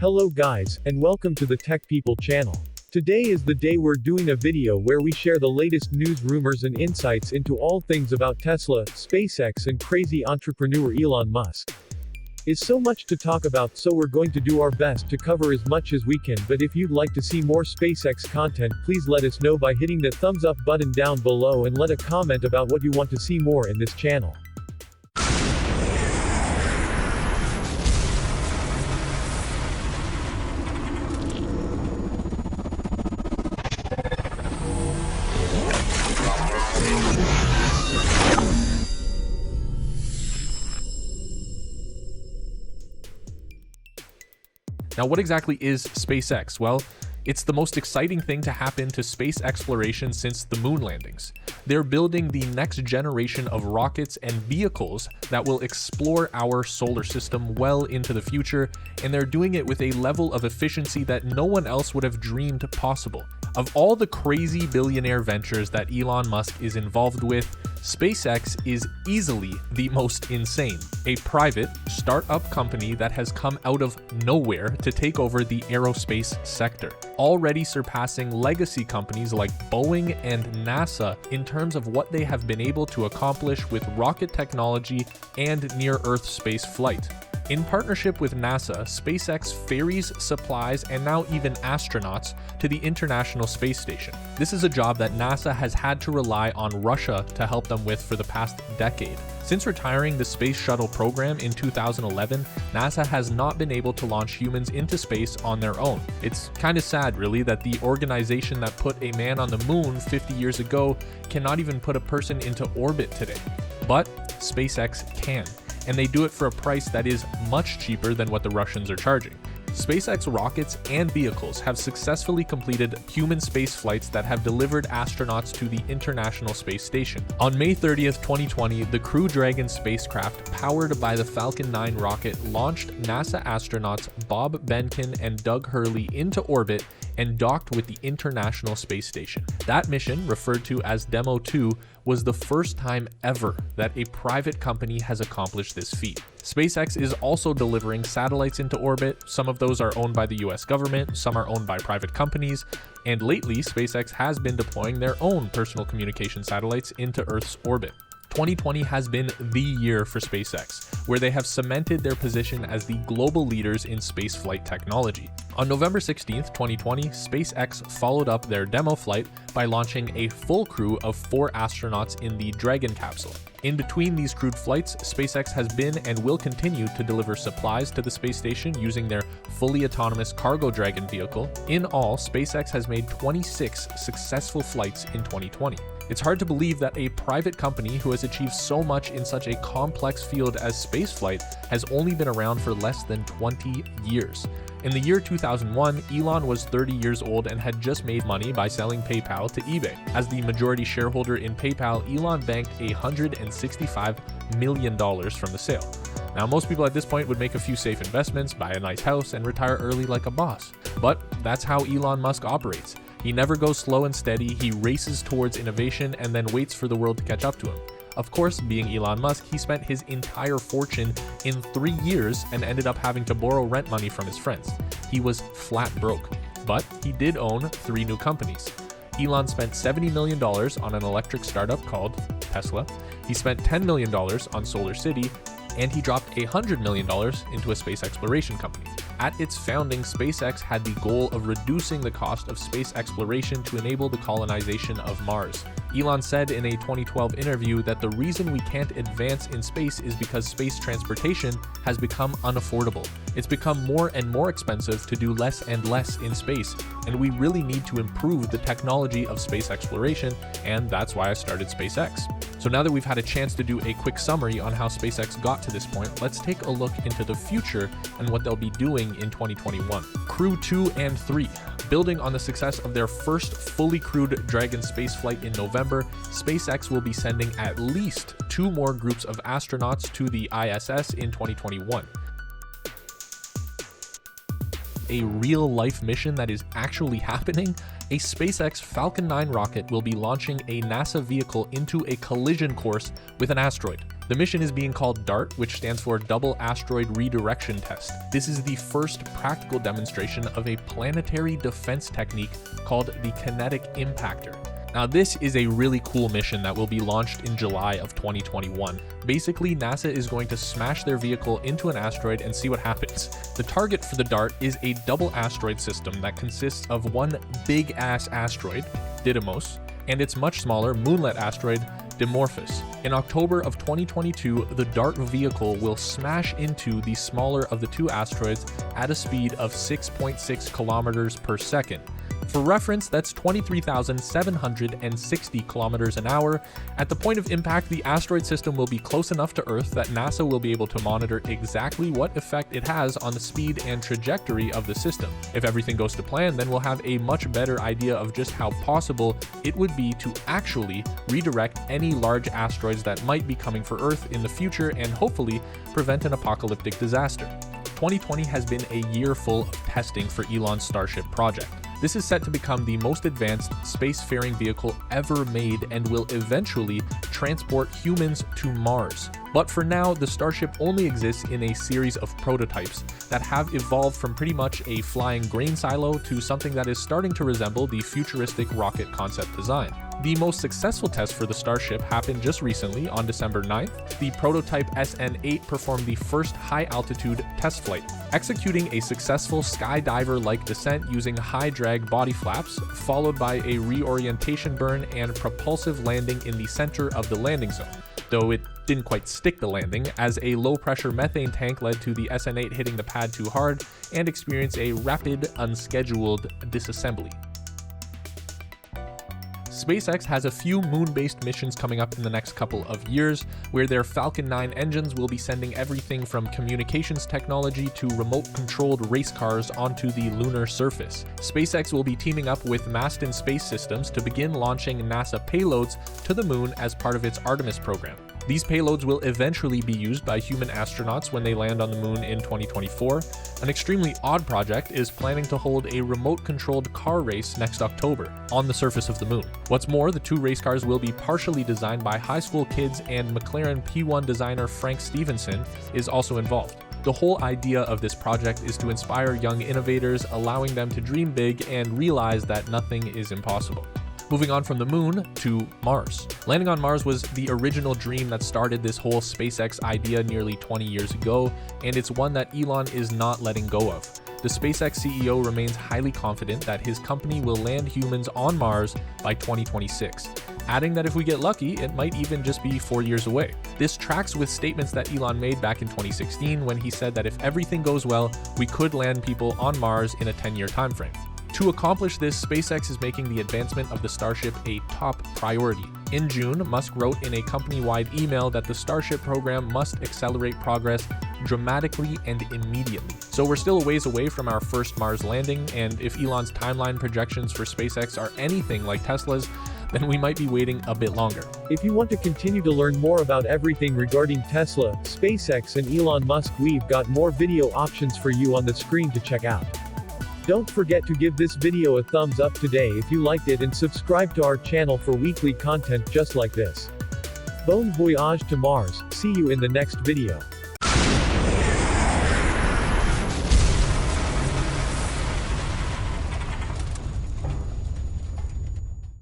Hello guys, and welcome to the Tech People channel. Today is the day we're doing a video where we share the latest news, rumors and insights into all things about Tesla, SpaceX and crazy entrepreneur Elon Musk. Is so much to talk about, so we're going to do our best to cover as much as we can, but if you'd like to see more SpaceX content, please let us know by hitting the thumbs up button down below and let a comment about what you want to see more in this channel. Now, what exactly is SpaceX? Well, it's the most exciting thing to happen to space exploration since the moon landings. They're building the next generation of rockets and vehicles that will explore our solar system well into the future, and they're doing it with a level of efficiency that no one else would have dreamed possible. Of all the crazy billionaire ventures that Elon Musk is involved with, SpaceX is easily the most insane. A private, startup company that has come out of nowhere to take over the aerospace sector, already surpassing legacy companies like Boeing and NASA in terms of what they have been able to accomplish with rocket technology and near-Earth space flight. In partnership with NASA, SpaceX ferries, supplies, and now even astronauts to the International Space Station. This is a job that NASA has had to rely on Russia to help them with for the past decade. Since retiring the Space Shuttle program in 2011, NASA has not been able to launch humans into space on their own. It's kind of sad, really, that the organization that put a man on the moon 50 years ago cannot even put a person into orbit today. But SpaceX can. And they do it for a price that is much cheaper than what the Russians are charging. SpaceX rockets and vehicles have successfully completed human space flights that have delivered astronauts to the International Space Station. On May 30th, 2020, the Crew Dragon spacecraft, powered by the Falcon 9 rocket, launched NASA astronauts Bob Behnken and Doug Hurley into orbit and docked with the International Space Station. That mission, referred to as Demo 2, was the first time ever that a private company has accomplished this feat. SpaceX is also delivering satellites into orbit. Some of those are owned by the US government, some are owned by private companies, and lately SpaceX has been deploying their own personal communication satellites into Earth's orbit. 2020 has been the year for SpaceX, where they have cemented their position as the global leaders in spaceflight technology. On November 16th, 2020, SpaceX followed up their demo flight by launching a full crew of 4 astronauts in the Dragon capsule. In between these crewed flights, SpaceX has been and will continue to deliver supplies to the space station using their fully autonomous Cargo Dragon vehicle. In all, SpaceX has made 26 successful flights in 2020. It's hard to believe that a private company who has achieved so much in such a complex field as spaceflight has only been around for less than 20 years. In the year 2001, Elon was 30 years old and had just made money by selling PayPal to eBay. As the majority shareholder in PayPal, Elon banked $165 million from the sale. Now, most people at this point would make a few safe investments, buy a nice house, and retire early like a boss. But that's how Elon Musk operates. He never goes slow and steady, he races towards innovation and then waits for the world to catch up to him. Of course, being Elon Musk, he spent his entire fortune in 3 years and ended up having to borrow rent money from his friends. He was flat broke, but he did own 3 new companies. Elon spent $70 million on an electric startup called Tesla. He spent $10 million on Solar City, and he dropped $100 million into a space exploration company. At its founding, SpaceX had the goal of reducing the cost of space exploration to enable the colonization of Mars. Elon said in a 2012 interview that the reason we can't advance in space is because space transportation has become unaffordable. It's become more and more expensive to do less and less in space, and we really need to improve the technology of space exploration, and that's why I started SpaceX. So now that we've had a chance to do a quick summary on how SpaceX got to this point, let's take a look into the future and what they'll be doing in 2021. Crew 2 and 3. Building on the success of their first fully crewed Dragon spaceflight in November, SpaceX will be sending at least 2 more groups of astronauts to the ISS in 2021. A real-life mission that is actually happening, a SpaceX Falcon 9 rocket will be launching a NASA vehicle into a collision course with an asteroid. The mission is being called DART, which stands for Double Asteroid Redirection Test. This is the first practical demonstration of a planetary defense technique called the kinetic impactor. Now, this is a really cool mission that will be launched in July of 2021. Basically, NASA is going to smash their vehicle into an asteroid and see what happens. The target for the DART is a double asteroid system that consists of one big-ass asteroid, Didymos, and its much smaller moonlet asteroid, Dimorphos. In October of 2022, the DART vehicle will smash into the smaller of the two asteroids at a speed of 6.6 kilometers per second. For reference, that's 23,760 kilometers an hour. At the point of impact, the asteroid system will be close enough to Earth that NASA will be able to monitor exactly what effect it has on the speed and trajectory of the system. If everything goes to plan, then we'll have a much better idea of just how possible it would be to actually redirect any large asteroids that might be coming for Earth in the future and hopefully prevent an apocalyptic disaster. 2020 has been a year full of testing for Elon's Starship project. This is set to become the most advanced spacefaring vehicle ever made and will eventually transport humans to Mars. But for now, the Starship only exists in a series of prototypes that have evolved from pretty much a flying grain silo to something that is starting to resemble the futuristic rocket concept design. The most successful test for the Starship happened just recently on December 9th. The prototype SN8 performed the first high-altitude test flight, executing a successful skydiver-like descent using high-drag body flaps, followed by a reorientation burn and propulsive landing in the center of the landing zone. Though it didn't quite stick the landing, as a low-pressure methane tank led to the SN8 hitting the pad too hard and experience a rapid, unscheduled disassembly. Spacex has a few moon-based missions coming up in the next couple of years, where their Falcon 9 engines will be sending everything from communications technology to remote-controlled race cars onto the lunar surface. SpaceX will be teaming up with Masten Space Systems to begin launching NASA payloads to the moon as part of its Artemis program. These payloads will eventually be used by human astronauts when they land on the moon in 2024. An extremely odd project is planning to hold a remote-controlled car race next October on the surface of the moon. What's more, the two race cars will be partially designed by high school kids, and McLaren P1 designer Frank Stevenson is also involved. The whole idea of this project is to inspire young innovators, allowing them to dream big and realize that nothing is impossible. Moving on from the moon to Mars. Landing on Mars was the original dream that started this whole SpaceX idea nearly 20 years ago, and it's one that Elon is not letting go of. The SpaceX CEO remains highly confident that his company will land humans on Mars by 2026, adding that if we get lucky, it might even just be 4 years away. This tracks with statements that Elon made back in 2016 when he said that if everything goes well, we could land people on Mars in a 10-year timeframe. To accomplish this, SpaceX is making the advancement of the Starship a top priority. In June, Musk wrote in a company-wide email that the Starship program must accelerate progress dramatically and immediately. So we're still a ways away from our first Mars landing, and if Elon's timeline projections for SpaceX are anything like Tesla's, then we might be waiting a bit longer. If you want to continue to learn more about everything regarding Tesla, SpaceX and Elon Musk, we've got more video options for you on the screen to check out. Don't forget to give this video a thumbs up today if you liked it, and subscribe to our channel for weekly content just like this. Bon voyage to Mars, see you in the next video.